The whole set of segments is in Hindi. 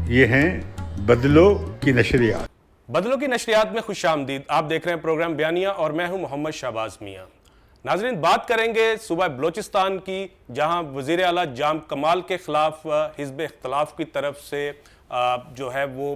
ये हैं बदलो की नशरियात। बदलो की नशरियात में खुशामदीद। आप देख रहे हैं प्रोग्राम बयानिया और मैं हूं मोहम्मद शहबाज मियां। नाजरीन, बात करेंगे सूबा बलोचिस्तान की, जहां वज़ीर आला जाम कमाल के खिलाफ हिज़्ब इख्तलाफ की तरफ से जो है वो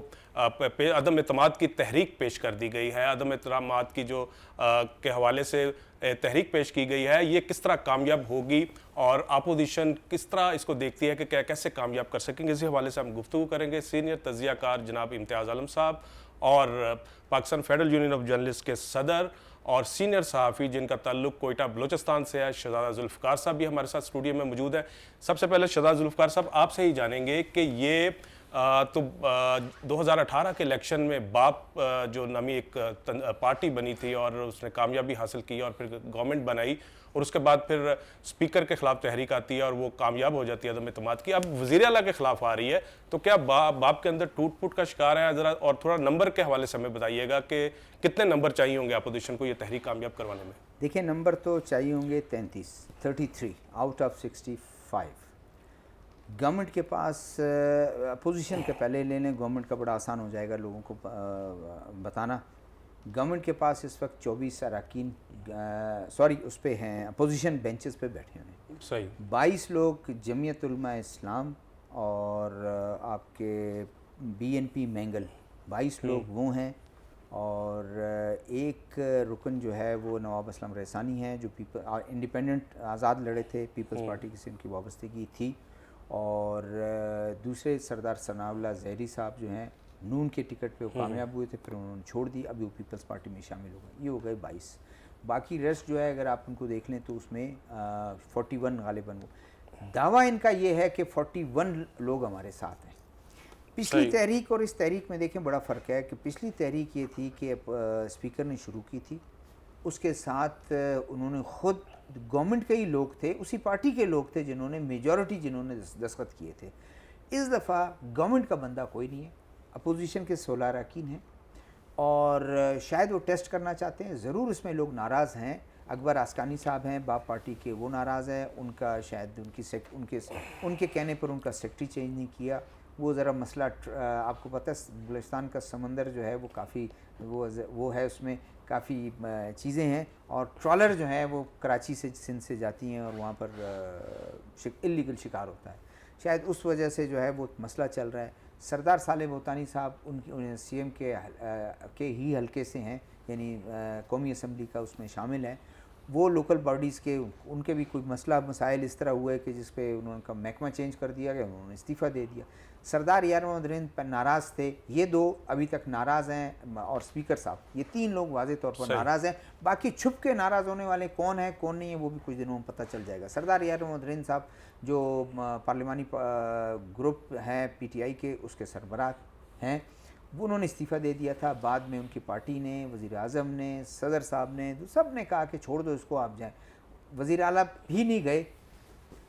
अदम एतमाद की तहरीक पेश कर दी गई है। अदम एतमाद की जो के हवाले से तहरीक पेश की गई है, ये किस तरह कामयाब होगी और अपोजिशन किस तरह इसको देखती है कि क्या कैसे कामयाब कर सकेंगे, इसी हवाले से हम गुफ्तगू करेंगे सीनियर तज्ज़ियाकार जनाब इम्तियाज़ आलम साहब और Pakistan federal union of journalist के सदर और सीनियर सहाफ़ी जिनका ताल्लुक कोयटा बलोचिस्तान से है, शहजादा जुल्फ़कार साहब भी हमारे साथ स्टूडियो में मौजूद है। सबसे पहले शहजादा जुल्फ़कार साहब, आपसे ही जानेंगे कि ये 2018 के इलेक्शन में बाप जो नामी एक पार्टी बनी थी और उसने कामयाबी हासिल की और फिर गवर्नमेंट बनाई और उसके बाद फिर स्पीकर के खिलाफ तहरीक आती है और वो कामयाब हो जाती है अदम एतमाद की। अब वज़ीर आला के खिलाफ आ रही है, तो क्या बाप के अंदर टूट फूट का शिकार है? ज़रा और थोड़ा नंबर के हवाले से हमें बताइएगा कि कितने नंबर चाहिए होंगे अपोजिशन को ये तहरीक कामयाब करवाने में? देखिए, नंबर तो चाहिए होंगे 33 आउट ऑफ 65। गवर्नमेंट के पास अपोजिशन के पहले ले लें, गवर्नमेंट का बड़ा आसान हो जाएगा लोगों को बताना। गवर्नमेंट के पास इस वक्त 24 अरकान उस पे हैं, अपोजिशन बेंचेस पे बैठे हुए हैं। सही 22 लोग जमीयत उलमा इस्लाम और आपके BNP मैंगल, 22 लोग वो हैं और एक रुकन जो है वो नवाब असलम रैसानी है जो इंडिपेंडेंट आज़ाद लड़े थे, पीपल्स पार्टी से उनकी वाबस्तगी थी। और दूसरे सरदार सनाउल्लाह ज़हरी साहब जो हैं नून के टिकट पे वो कामयाब हुए थे, फिर उन्होंने छोड़ दी, अभी वो पीपल्स पार्टी में शामिल हो गए। ये हो गए 22। बाकी रेस्ट जो है अगर आप उनको देख लें तो उसमें 41 गालिबन वो दावा इनका ये है कि 41 लोग हमारे साथ हैं। पिछली तहरीक और इस तहरीक में देखें बड़ा फ़र्क है कि पिछली तहरीक ये थी कि स्पीकर ने शुरू की थी, उसके साथ उन्होंने ख़ुद गवर्नमेंट के ही लोग थे, उसी पार्टी के लोग थे जिन्होंने मेजॉरिटी जिन्होंने दस्तखत किए थे। इस दफ़ा गवर्नमेंट का बंदा कोई नहीं है, अपोजिशन के 16 अरकान हैं और शायद वो टेस्ट करना चाहते हैं। ज़रूर इसमें लोग नाराज़ हैं। अकबर आस्कानी साहब हैं बाप पार्टी के, वो नाराज़ हैं, उनका शायद उनके कहने पर उनका सेक्रेटरी चेंज नहीं किया। वो ज़रा मसला आपको पता है बलूचिस्तान का समंदर जो है वो काफ़ी वो है, उसमें काफ़ी चीज़ें हैं और ट्रॉलर जो है वो कराची से सिंध से जाती हैं और वहाँ पर इल्लीगल शिकार होता है। शायद उस वजह से जो है वो मसला चल रहा है। सरदार साले बोतानी साहब उनकी CM के ही हल्के से हैं, यानी कौमी असम्बली का उसमें शामिल हैं। वो लोकल बॉडीज़ के उनके भी कोई मसाइल इस तरह हुए कि जिस पे उन्होंने महकमा चेंज कर दिया गया, उन्होंने इस्तीफ़ा दे दिया। सरदार यार मोहम्मद रिंद पर नाराज़ थे, ये 2 अभी तक नाराज़ हैं और स्पीकर साहब, ये 3 लोग वाज़े तौर पर नाराज़ हैं। बाकी छुप के नाराज़ होने वाले कौन है कौन नहीं है वो भी कुछ दिनों में पता चल जाएगा। सरदार यार मोहम्मद रिंद साहब जो पार्लिमानी ग्रुप है PTI के, उसके सरबराह हैं, वो उन्होंने इस्तीफ़ा दे दिया था। बाद में उनकी पार्टी ने, वज़ीर आज़म ने, सदर साहब ने, सब ने कहा कि छोड़ दो इसको, आप जाएं। वज़ीर आला भी नहीं गए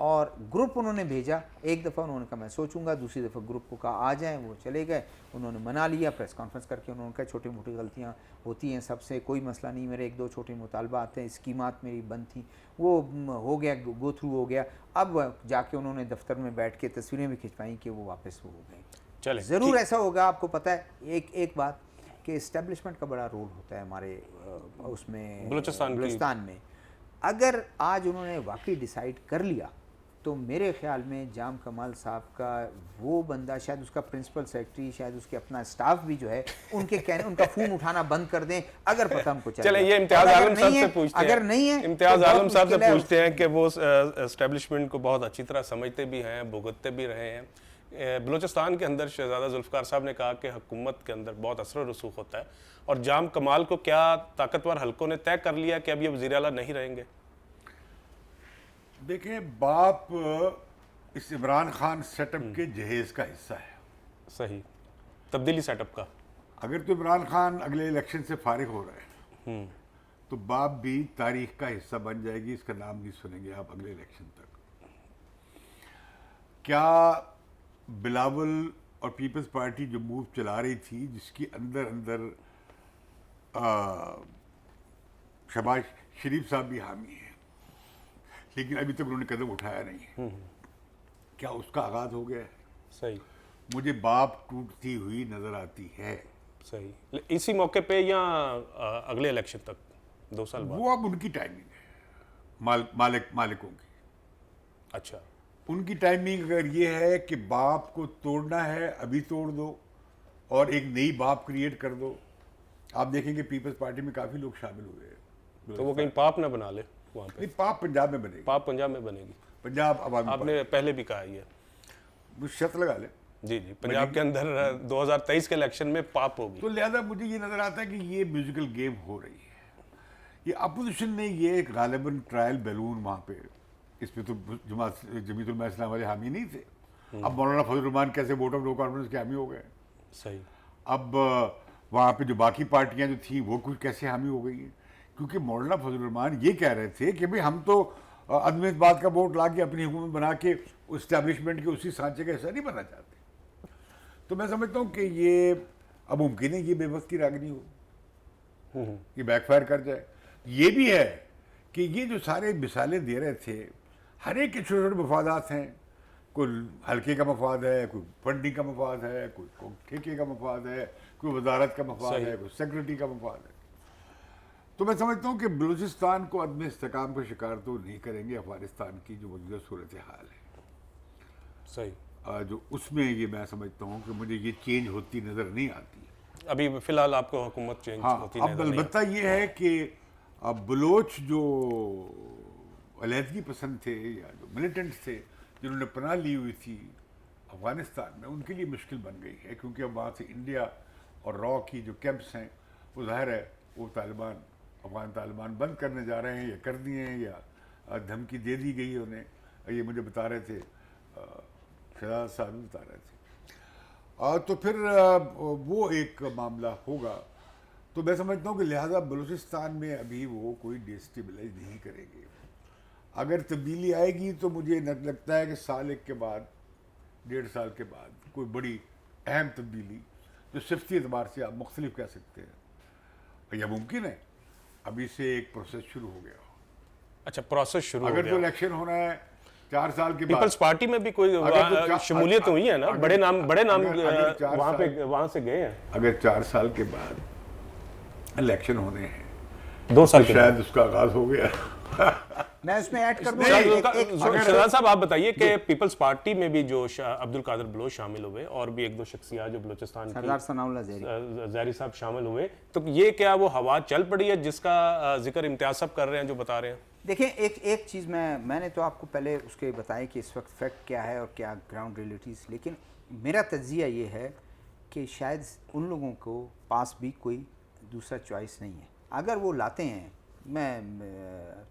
और ग्रुप उन्होंने भेजा। एक दफ़ा उन्होंने कहा मैं सोचूंगा, दूसरी दफ़ा ग्रुप को कहा आ जाएं, वो चले गए। उन्होंने मना लिया, प्रेस कॉन्फ्रेंस करके उन्होंने कहा छोटी मोटी गलतियाँ होती हैं सबसे, कोई मसला नहीं, मेरे 1-2 छोटे मुतालबा आते हैं, स्कीमात मेरी बंद थी, वो हो गया, गो थ्रू हो गया। अब जाके उन्होंने दफ्तर में बैठ के तस्वीरें भी खिंचवाई कि वो वापस वो हो गए। चले ज़रूर ऐसा होगा। आपको पता है एक बात कि इस्टेब्लिशमेंट का बड़ा रोल होता है हमारे उसमें बलूचिस्तान में। अगर आज उन्होंने वाकई डिसाइड कर लिया तो मेरे ख्याल में जाम कमाल साहब का वो बंदा, शायद उसका प्रिंसिपल सेक्रेटरी, शायद उसके अपना स्टाफ भी जो है उनके कहने उनका फ़ोन उठाना बंद कर दें अगर पता हमको चले। ये इम्तियाज़ आलम साहब से पूछते हैं, अगर नहीं है इम्तियाज़ आलम साहब से पूछते हैं कि वो एस्टेब्लिशमेंट को बहुत अच्छी तरह समझते भी हैं, भुगतते भी रहे हैं। बलूचिस्तान के अंदर शहजादा जुल्फ़कार साहब ने कहा कि हुकूमत के अंदर बहुत असर रसूख होता है और जाम कमाल को क्या ताकतवर हलकों ने तय कर लिया कि अब ये वज़ीर आला नहीं रहेंगे? देखें, बाप इस इमरान खान सेटअप के जहेज का हिस्सा है। सही, तब्दीली सेटअप का। अगर तो इमरान खान अगले इलेक्शन से फारिग हो रहे हैं तो बाप भी तारीख का हिस्सा बन जाएगी, इसका नाम नहीं सुनेंगे आप अगले इलेक्शन तक। क्या बिलावल और पीपल्स पार्टी जो मूव चला रही थी, जिसकी अंदर अंदर शरीफ साहब भी हामी हैं, लेकिन अभी तक उन्होंने कदम उठाया नहीं है। क्या उसका आगाज हो गया है? सही मुझे बाप टूटती हुई नजर आती है। सही। इसी मौके पे या अगले इलेक्शन तक 2 साल बाद? वो अब उनकी टाइमिंग है, मालिकों की। अच्छा, उनकी टाइमिंग अगर ये है कि बाप को तोड़ना है अभी तोड़ दो और एक नई बाप क्रिएट कर दो। आप देखेंगे पीपल्स पार्टी में काफी लोग शामिल हुए हैं। तो वो कहीं पाप ना बना ले वहाँ पे। नहीं, पाप पंजाब में बनेगी, पाप पंजाब में बनेगी। पंजाब अवामी आपने पहले भी कहा ये। पार्टी। शर्त लगा ले। जी जी, पंजाब के अंदर 2023 के इलेक्शन में पाप होगी। तो लिहाजा मुझे ये नजर आता है कि ये म्यूजिकल गेम हो रही है। ये अपोजिशन ने ये एक गालिबन ट्रायल बैलून वहाँ पे, इसमें तो जमीयतुल उलमा इस्लाम वाले हामी नहीं थे। अब मौलाना फजल रहमान कैसे वोट ऑफ नो कॉन्फिडेंस के हामी हो गए। सही। अब वहाँ पे जो बाकी पार्टियां जो थी वो कुछ कैसे हामी हो गई हैं, क्योंकि मौलाना फजल रहमान ये कह रहे थे कि भाई हम तो अदम इत्तेमाद का वोट ला के अपनी हुकूमत बना के इस्टेब्लिशमेंट के उसी सांचे का हिस्सा नहीं बनना चाहते। तो मैं समझता हूँ कि ये अब मुमकिन है ये बेबस की रागनी हो, ये बैकफायर कर जाए। ये भी है कि ये जो सारे मिसालें दे रहे थे, हर एक के छोटे छोटे मफादात हैं। कोई हल्के का मफाद है, कोई फंडिंग का मफाद है, कोई ठेके का मफाद है, कोई वजारत का मफाद है, कोई सेक्रेटरी का मफाद है। तो मैं समझता हूँ कि बलूचिस्तान को अदम इस्तेकाम का शिकार तो नहीं करेंगे अफगानिस्तान की जो मौजूदा सूरत हाल है। सही। जो उसमें ये मैं समझता हूँ कि मुझे ये चेंज होती नज़र नहीं आती है। अभी फिलहाल आपको हुकूमत चेंज हाँ, होती अब नजर नहीं अलबत्ता ये है कि अब बलोच जो अलहदगी पसंद थे या जो मिलिटेंट थे जिन्होंने पनाह ली हुई थी अफगानिस्तान में, उनके लिए मुश्किल बन गई है, क्योंकि अब वहाँ से इंडिया और रॉ की जो कैंप्स हैं वो ज़ाहिर है वो अफगान तालिबान बंद करने जा रहे हैं या कर दिए हैं या धमकी दे दी गई है उन्हें। ये मुझे बता रहे थे, शहजाद साहब भी बता रहे थे। तो फिर वो एक मामला होगा। तो मैं समझता हूँ कि लिहाजा बलूचिस्तान में अभी वो कोई डिस्टेबलाइज नहीं करेंगे। अगर तब्दीली आएगी तो मुझे लगता है कि साल एक के बाद, 1.5 साल के बाद कोई बड़ी अहम तब्दीली जो सिफती एतबार से आप मुख्तलिफ कह सकते हैं, यह मुमकिन है। अभी से एक प्रोसेस शुरू हो गया। अच्छा, प्रोसेस शुरू हो अगर गया। तो इलेक्शन होना है 4 साल के बाद, पीपल्स पार्टी में भी कोई शमूलियत हुई है ना, बड़े नाम वहां से गए हैं। अगर 4 साल के बाद इलेक्शन होने हैं 2 साल के शायद उसका आगाज हो गया। मैं उसमें ऐड कर दूं शहजाद साहब, आप बताइए कि पीपल्स पार्टी में भी जो अब्दुल कादिर बलोच शामिल हुए और भी 1-2 शख्सियात जो बलूचिस्तान सरदार सनाउल्लाह ज़हरी साहब शामिल हुए, तो ये क्या वो हवा चल पड़ी है जिसका जिक्र इम्तियाज साहब कर रहे हैं, जो बता रहे हैं? देखिए, एक चीज़ मैंने तो आपको पहले उसके बताया कि इस वक्त फैक्ट क्या है और क्या ग्राउंड रियलिटीज़, लेकिन मेरा तज्जिया ये है कि शायद उन लोगों को पास भी कोई दूसरा चॉइस नहीं है। अगर वो लाते हैं, मैं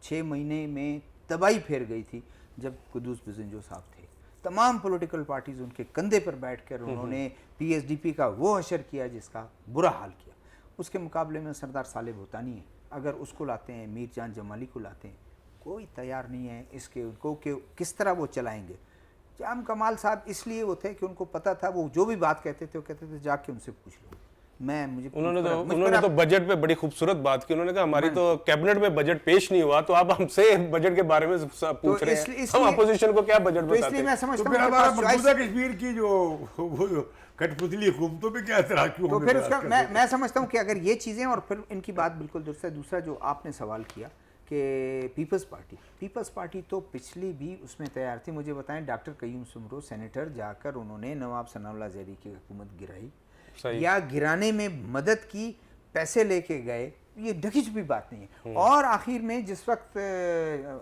6 महीने में तबाही फेर गई थी जब कुद्दूस बिजंजो साहब थे। तमाम पॉलिटिकल पार्टीज़ उनके कंधे पर बैठकर उन्होंने पीएसडीपी का वो हशर किया जिसका बुरा हाल किया। उसके मुकाबले में सरदार साले भूतानी है, अगर उसको लाते हैं, मीर जान जमाली को लाते हैं, कोई तैयार नहीं है इसके उनको कि किस तरह वो चलाएंगे। जाम कमाल साहब इसलिए वो थे कि उनको पता था, वो जो भी बात कहते थे वो कहते थे जाके उनसे पूछ लो। उन्होंने तो बजट पे बड़ी खूबसूरत बात की। उन्होंने कहा हमारी तो कैबिनेट में बजट पेश नहीं हुआ, तो आप हमसे बजट के बारे में पूछ रहे हैं, हम अपोजिशन को क्या बजट बताते हैं? इसलिए मैं समझता हूं मौजूदा कश्मीर की जो कठपुतली हुकूमतों पे क्या असर क्यों? तो फिर उसका मैं समझता हूँ कि अगर ये चीज़ें, और फिर इनकी बात बिल्कुल दुरुस्त है। दूसरा जो आपने सवाल किया कि पीपल्स पार्टी तो पिछली भी उसमें तैयार थी। मुझे बताएं, डॉक्टर कयूम सुमरो सेनेटर जाकर उन्होंने नवाब सनाउल्लाह ज़हरी की हुकूमत गिराई या गिराने में मदद की, पैसे लेके गए, ये ढकी छुपी बात नहीं है। और आखिर में जिस वक्त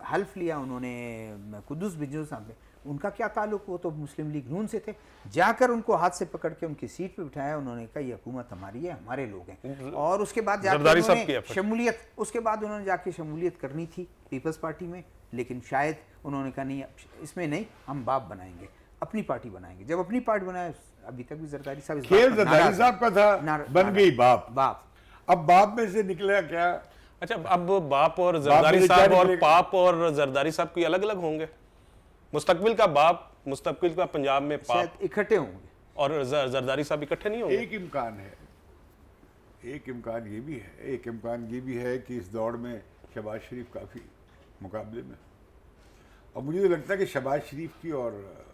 हल्फ लिया उन्होंने कुद्दूस बिजंजो साहब ने, उनका क्या ताल्लुक, वो तो मुस्लिम लीग नून से थे। जाकर उनको हाथ से पकड़ के उनकी सीट पे बिठाया, उन्होंने कहा ये हुकूमत हमारी है, हमारे लोग हैं। और उसके बाद जाकर शमूलियत, उसके बाद उन्होंने जाके शमूलियत करनी थी पीपल्स पार्टी में, लेकिन शायद उन्होंने कहा नहीं, इसमें नहीं, हम बाप बनाएंगे, अपनी पार्टी बनाएंगे। जब अपनी पार्टी बनाए, अभी तक भी जरदारी साहब खेल जरदारी साहब का था, बन गई बाप। अब बाप में से निकला क्या? अच्छा, अब बाप और जरदारी साहब और पाप और जरदारी साहब की अलग अलग होंगे? मुस्तकबिल का बाप, मुस्तकबिल का पंजाब में पाप इकट्ठे होंगे और जरदारी साहब इकट्ठे नहीं होंगे? एक इम्कान है, एक इम्कान ये भी है कि इस दौड़ में शहबाज शरीफ काफ़ी मुकाबले में। और मुझे तो लगता है कि शहबाज शरीफ की और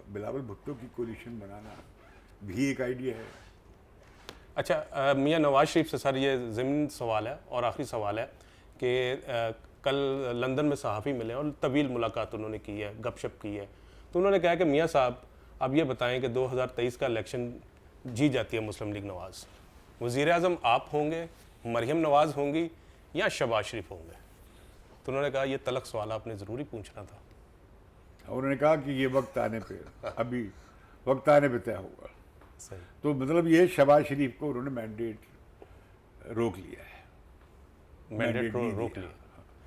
बिलावल भुट्टो की कोलिशन बनाना भी एक आइडिया है। अच्छा, मियां नवाज शरीफ से सर ये ज़मीन सवाल है और आखिरी सवाल है कि कल लंदन में सहाफ़ी मिले और तवील मुलाकात उन्होंने की है, गपशप की है, तो उन्होंने कहा कि मियां साहब अब ये बताएं कि 2023 का इलेक्शन जीत जाती है मुस्लिम लीग नवाज़, वज़ीर आज़म आप होंगे, मरियम नवाज़ होंगी या शहबाज शरीफ होंगे? तो उन्होंने कहा ये तलख सवाल आपने ज़रूरी पूछना था। उन्होंने कहा कि ये वक्त आने पे, अभी वक्त आने पे तय होगा। सही, तो मतलब ये शहबाज शरीफ को उन्होंने मैंडेट रोक लिया है, मैंडेट नहीं रोक दिया। लिया।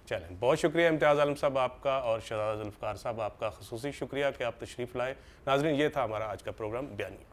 चलें, बहुत शुक्रिया इम्तियाज़ आलम साहब आपका और शहजादा जुल्फ़िकार साहब आपका ख़ुसूसी शुक्रिया कि आप तशरीफ़ लाए। नाज़रीन, ये था हमारा आज का प्रोग्राम बयानिया।